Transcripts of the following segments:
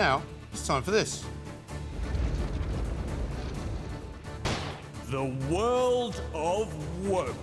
Now, it's time for this. The world of woke.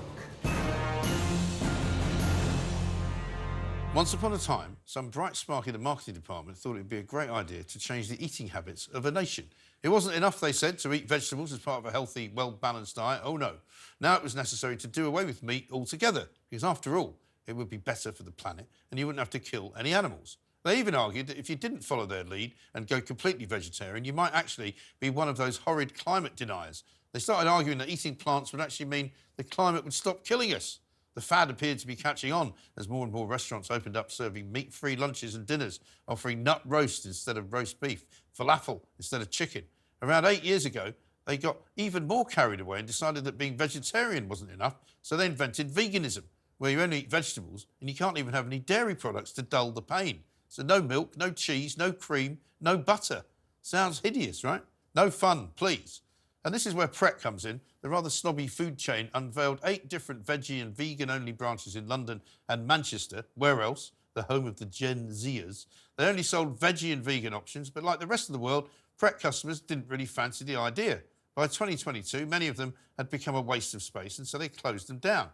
Once upon a time, some bright spark in the marketing department thought it would be a great idea to change the eating habits of a nation. It wasn't enough, they said, to eat vegetables as part of a healthy, well-balanced diet. Oh, no. Now it was necessary to do away with meat altogether, because after all, it would be better for the planet and you wouldn't have to kill any animals. They even argued that if you didn't follow their lead and go completely vegetarian, you might actually be one of those horrid climate deniers. They started arguing that eating plants would actually mean the climate would stop killing us. The fad appeared to be catching on as more and more restaurants opened up serving meat-free lunches and dinners, offering nut roast instead of roast beef, falafel instead of chicken. Around 8 years ago, they got even more carried away and decided that being vegetarian wasn't enough, so they invented veganism, where you only eat vegetables and you can't even have any dairy products to dull the pain. So no milk, no cheese, no cream, no butter. Sounds hideous, right? No fun, please. And this is where Pret comes in. The rather snobby food chain unveiled 8 different veggie and vegan-only branches in London and Manchester. Where else? The home of the Gen Zers. They only sold veggie and vegan options, but like the rest of the world, Pret customers didn't really fancy the idea. By 2022, many of them had become a waste of space, and so they closed them down.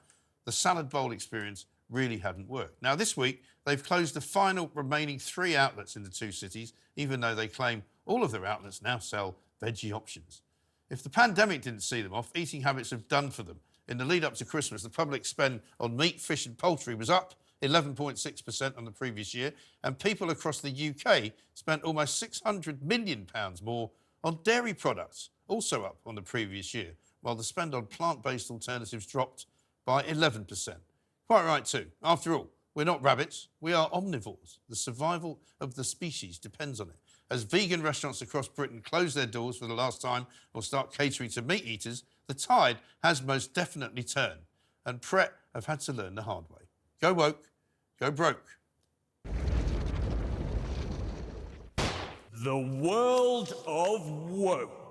The salad bowl experience really hadn't worked. Now, this week, they've closed the final remaining 3 outlets in the 2 cities, even though they claim all of their outlets now sell veggie options. If the pandemic didn't see them off, eating habits have done for them. In the lead up to Christmas, the public spend on meat, fish and poultry was up 11.6% on the previous year, and people across the UK spent almost £600 million more on dairy products, also up on the previous year, while the spend on plant-based alternatives dropped by 11%. Quite right too. After all, we're not rabbits, we are omnivores. The survival of the species depends on it. As vegan restaurants across Britain close their doors for the last time or start catering to meat eaters, the tide has most definitely turned. And Pret have had to learn the hard way. Go woke, go broke. The world of woke.